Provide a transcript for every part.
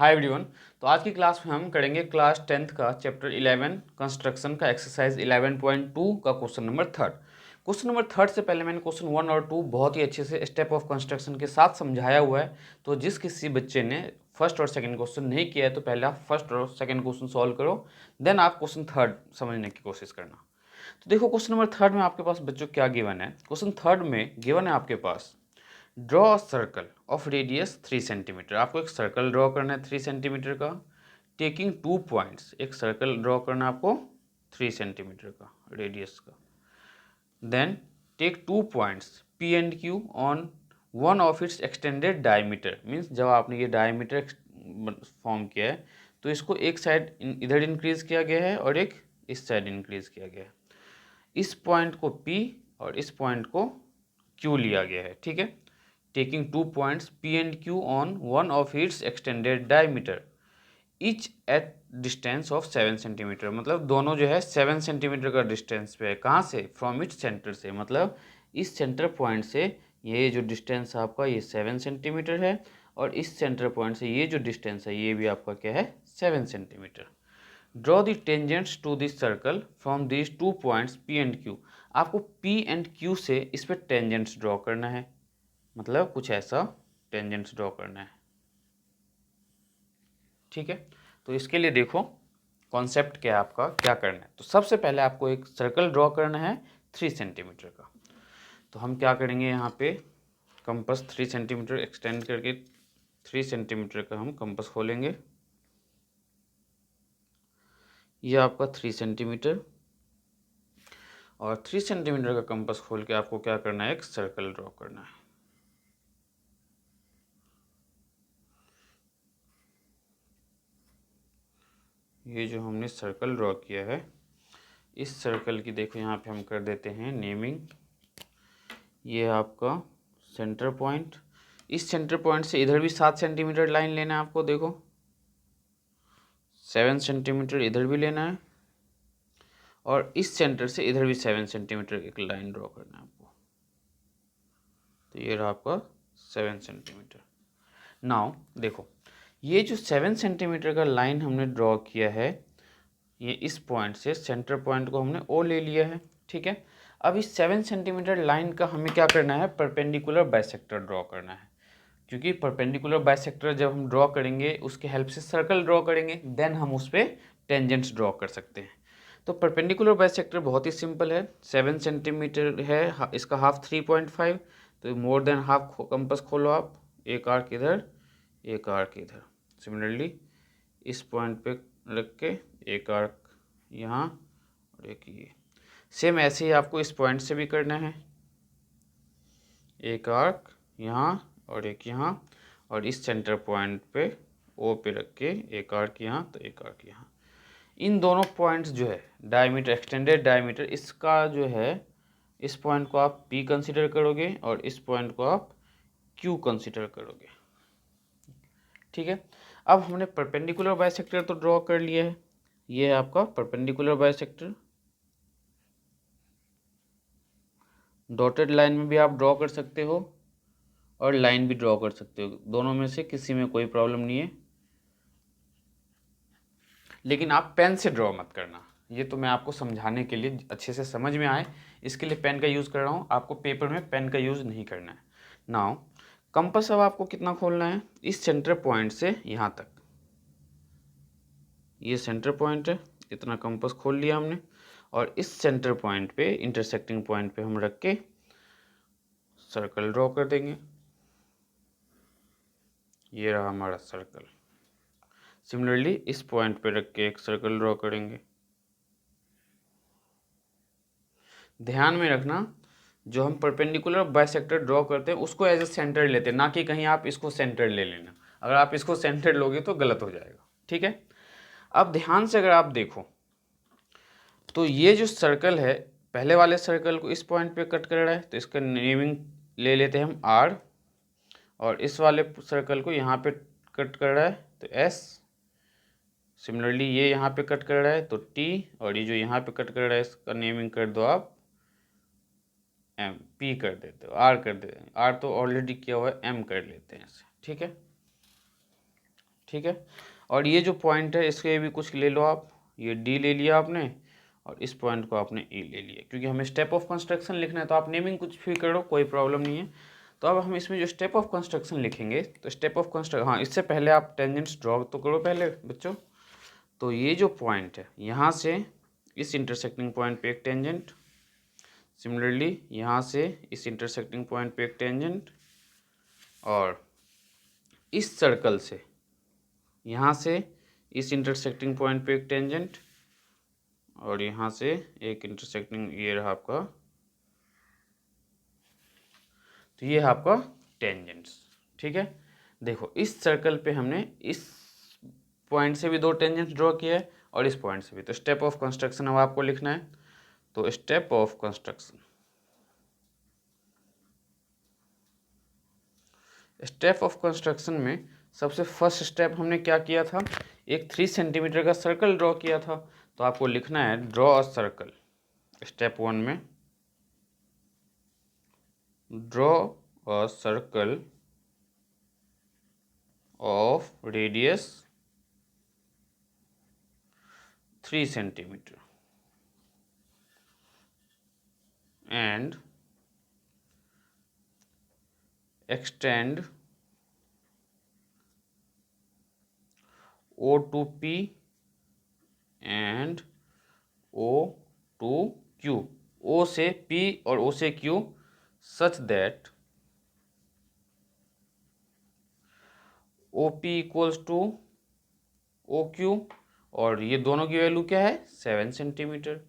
Hi everyone. तो आज की क्लास में हम करेंगे क्लास 10th का चैप्टर 11 कंस्ट्रक्शन का एक्सरसाइज 11.2 का question number third. Question number third से पहले मैंने क्वेश्चन 1 और 2 बहुत ही अच्छे से स्टेप ऑफ कंस्ट्रक्शन के साथ समझाया हुआ है। तो जिस किसी बच्चे ने फर्स्ट और सेकंड क्वेश्चन नहीं किया है तो पहले आप फर्स्ट और सेकंड क्वेश्चन सॉल्व करो, देन आप क्वेश्चन थर्ड समझने की कोशिश करना। तो देखो क्वेश्चन नंबर थर्ड में आपके पास बच्चों क्या गिवन है। क्वेश्चन थर्ड में गिवन है आपके पास draw a circle of radius 3 centimetre. आपको एक सर्कल ड्रॉ करना है 3 सेंटीमीटर का, टेकिंग 2 पॉइंट्स। एक सर्कल ड्रॉ करना है आपको 3 सेंटीमीटर का रेडियस का। Then take 2 points P and Q on one of its extended diameter. Means जब आपने ये डायमीटर फॉर्म किया है तो इसको एक साइड इधर इंक्रीज किया गया है और एक इस साइड इंक्रीज किया गया है। इस पॉइंट को P और इस पॉइंट को Q लिया गया है, ठीक है। Taking 2 points P and Q on one of its extended diameter each at distance of 7 centimetre. मतलब दोनों जो है 7 सेंटीमीटर का डिस्टेंस पे है। कहाँ से? फ्रॉम इट्स सेंटर से। मतलब इस सेंटर पॉइंट से ये जो डिस्टेंस आपका ये 7 सेंटीमीटर है और इस सेंटर पॉइंट से ये जो डिस्टेंस है ये भी आपका क्या है 7 centimetre. Draw the tangents to this circle from this 2 points P and Q। आपको P एंड Q से इस पर टेंजेंट्स ड्रॉ करना है। मतलब कुछ ऐसा टेंजेंट्स ड्रॉ करना है, ठीक है। तो इसके लिए देखो कॉन्सेप्ट क्या है आपका, क्या करना है। तो सबसे पहले आपको एक सर्कल ड्रॉ करना है 3 सेंटीमीटर का। तो हम क्या करेंगे, यहाँ पे कंपास 3 सेंटीमीटर एक्सटेंड करके 3 सेंटीमीटर का हम कंपास खोलेंगे। ये आपका 3 सेंटीमीटर और 3 सेंटीमीटर का कंपास खोल के आपको क्या करना है, एक सर्कल ड्रॉ करना है। ये जो हमने सर्कल ड्रॉ किया है इस सर्कल की देखो यहाँ पे हम कर देते हैं नेमिंग। ये आपका सेंटर पॉइंट, इस सेंटर पॉइंट से इधर भी 7 सेंटीमीटर लाइन लेना है आपको। देखो 7 सेंटीमीटर इधर भी लेना है और इस सेंटर से इधर भी 7 सेंटीमीटर एक लाइन ड्रॉ करना है आपको। तो ये रहा आपका 7 सेंटीमीटर। नाउ देखो ये जो 7 सेंटीमीटर का लाइन हमने ड्रॉ किया है ये इस पॉइंट से सेंटर पॉइंट को हमने ओ ले लिया है, ठीक है। अब इस 7 सेंटीमीटर लाइन का हमें क्या करना है, परपेंडिकुलर बाइसेक्टर ड्रॉ करना है। क्योंकि परपेंडिकुलर बाइसेक्टर जब हम ड्रॉ करेंगे उसके हेल्प से सर्कल ड्रॉ करेंगे, देन हम उस पर टेंजेंट्स ड्रॉ कर सकते हैं। तो परपेंडिकुलर बाइसेक्टर बहुत ही सिंपल है। 7 सेंटीमीटर है, इसका हाफ 3.5, तो मोर देन हाफ कंपास खोलो आप। एक आर्क इधर, एक आर्क इधर। सिमिलरली इस पॉइंट पे रख के एक आर्क यहाँ और एक ये। सेम ऐसे ही आपको इस पॉइंट से भी करना है। एक आर्क यहाँ और एक यहाँ और इस सेंटर पॉइंट पे ओ पे रख के एक आर्क यहाँ तो एक आर्क यहाँ। इन दोनों पॉइंट्स जो है डायमीटर, एक्सटेंडेड डायमीटर, इसका जो है इस पॉइंट को आप P कंसीडर करोगे और इस पॉइंट को आप Q कंसीडर करोगे, ठीक है। अब हमने परपेंडिकुलर बाइसेक्टर तो ड्रॉ कर लिया है। ये है आपका परपेंडिकुलर बाइसेक्टर। डॉटेड लाइन में भी आप ड्रॉ कर सकते हो और लाइन भी ड्रॉ कर सकते हो, दोनों में से किसी में कोई प्रॉब्लम नहीं है। लेकिन आप पेन से ड्रॉ मत करना, ये तो मैं आपको समझाने के लिए अच्छे से समझ में आए इसके लिए पेन का यूज़ कर रहा हूँ। आपको पेपर में पेन का यूज़ नहीं करना है। नाउ कंपास अब आपको कितना खोलना है, इस सेंटर पॉइंट से यहाँ तक। ये सेंटर पॉइंट है, इतना कंपास खोल लिया हमने और इस सेंटर पॉइंट पे, इंटरसेक्टिंग पॉइंट पे हम रख के सर्कल ड्रॉ कर देंगे। ये रहा हमारा सर्कल। सिमिलरली इस पॉइंट पे रख के एक सर्कल ड्रॉ करेंगे। ध्यान में रखना जो हम परपेंडिकुलर बाइसेक्टर ड्रॉ करते हैं उसको एज ए सेंटर लेते हैं, ना कि कहीं आप इसको सेंटर ले लेना। अगर आप इसको सेंटर लोगे तो गलत हो जाएगा, ठीक है। अब ध्यान से अगर आप देखो तो ये जो सर्कल है पहले वाले सर्कल को इस पॉइंट पे कट कर रहा है तो इसका नेमिंग ले लेते हैं हम R, और इस वाले सर्कल को यहाँ पे कट कर रहा है तो S। सिमिलरली ये यहाँ पे कट कर रहा है तो T, और ये जो यहाँ पे कट कर रहा है इसका नेमिंग कर दो आप M, P कर देते हो, R कर देते हैं। R तो ऑलरेडी किया हुआ है, M कर लेते हैं इसे, ठीक है। ठीक है। और ये जो पॉइंट है इसके भी कुछ ले लो आप, ये डी ले लिया आपने और इस पॉइंट को आपने ई ले लिया, क्योंकि हमें स्टेप ऑफ कंस्ट्रक्शन लिखना है तो आप नेमिंग कुछ भी करो, कोई प्रॉब्लम नहीं है। तो अब हम इसमें जो स्टेप ऑफ कंस्ट्रक्शन लिखेंगे, तो स्टेप ऑफ कंस्ट्रक्शन, हाँ इससे पहले आप टेंजेंट्स ड्रॉ तो करो पहले बच्चों। तो ये जो पॉइंट है यहाँ से इस इंटरसेक्टिंग पॉइंट पे एक टेंजेंट, सिमिलरली यहाँ से इस इंटरसेक्टिंग पॉइंट पे एक टेंजेंट, और इस सर्कल से यहाँ से इस इंटरसेक्टिंग पॉइंट पे एक टेंजेंट, और यहाँ से एक इंटरसेक्टिंग, ये रहा आपका, तो ये है आपका टेंजेंट्स। ठीक है, देखो इस सर्कल पे हमने इस पॉइंट से भी दो टेंजेंट्स ड्रॉ किया है और इस पॉइंट से भी। तो स्टेप ऑफ कंस्ट्रक्शन अब आपको लिखना है। तो step of construction, step of construction में सबसे फर्स्ट स्टेप हमने क्या किया था, एक 3 सेंटीमीटर का सर्कल ड्रॉ किया था। तो आपको लिखना है ड्रॉ अ सर्कल। स्टेप 1 में draw a circle of radius 3 centimetre and extend O to P and O to Q, O से P और O से Q, such that OP equals to OQ, और ये दोनों की वैल्यू क्या है 7 सेंटीमीटर।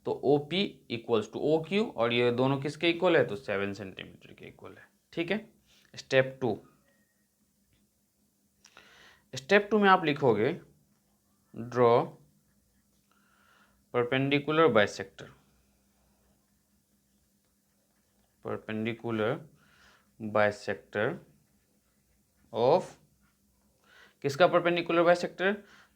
तो OP इक्वल्स टू OQ और ये दोनों किसके इक्वल है, तो 7 सेंटीमीटर के इक्वल है। ठीक है, स्टेप 2, स्टेप 2 में आप लिखोगे draw perpendicular bisector, perpendicular bisector of, किसका परपेंडिकुलर बाइसेक्टर,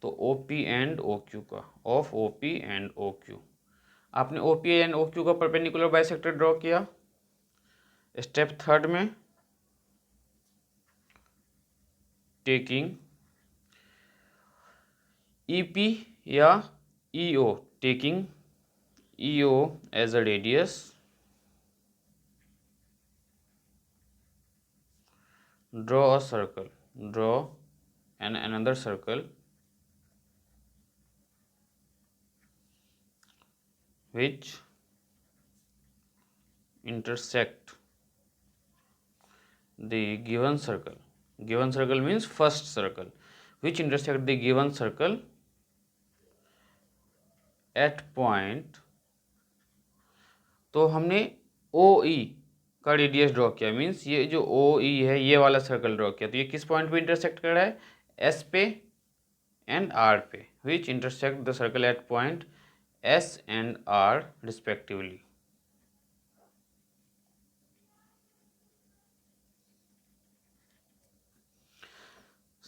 तो OP एंड OQ का, ऑफ OP एंड OQ। आपने OP एंड OQ का परपेंडिकुलर बाइसेक्टर ड्रॉ किया। स्टेप 3 में टेकिंग EP या EO, taking EO as a radius, draw a circle, draw another circle which intersect the given circle, given circle means first circle, which intersect the given circle at point, तो हमने OE का radius draw किया, means ये जो OE है ये वाला circle draw किया, तो ये किस पॉइंट पे इंटरसेक्ट कर रहा है, S पे एंड R पे, which intersect the circle at point S and R respectively।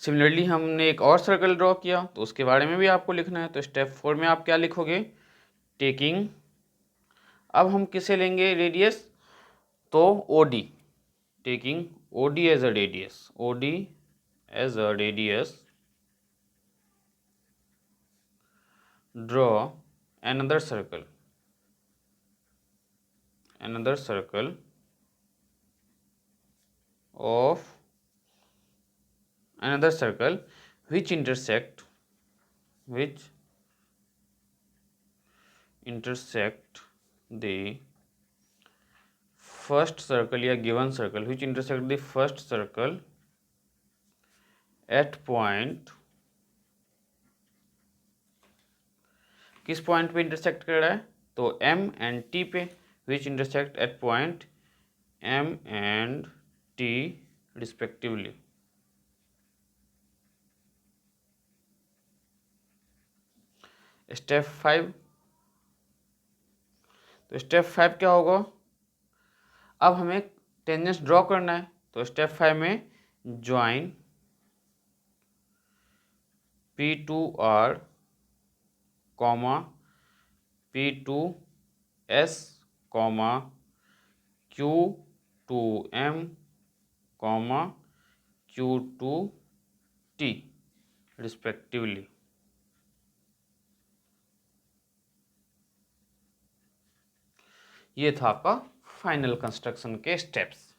Similarly हमने एक और सर्कल ड्रॉ किया, तो उसके बारे में भी आपको लिखना है। तो स्टेप 4 में आप क्या लिखोगे, टेकिंग, अब हम किसे लेंगे रेडियस, तो OD, taking OD as a radius, OD as a radius, draw another circle, another circle of another circle which intersect the first circle या given circle, which intersect the first circle at point, किस point पे intersect कर रहा है, तो M and T पे, which intersect at point M and T respectively। Step 5, तो step 5 क्या होगा, अब हमें टेंजेंट्स ड्रॉ करना है। तो स्टेप 5 में join P2R comma P2S comma Q2M comma Q2T, respectively. ये था आपका फाइनल कंस्ट्रक्शन के स्टेप्स।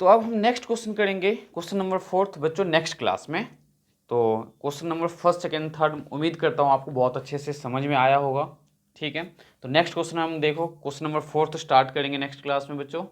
तो अब हम नेक्स्ट क्वेश्चन करेंगे, क्वेश्चन नंबर 4 बच्चों नेक्स्ट क्लास में। तो क्वेश्चन नंबर 1, 2, 3 उम्मीद करता हूँ आपको बहुत अच्छे से समझ में आया होगा। ठीक है, तो नेक्स्ट क्वेश्चन हम देखो क्वेश्चन नंबर 4 स्टार्ट करेंगे नेक्स्ट क्लास में बच्चों।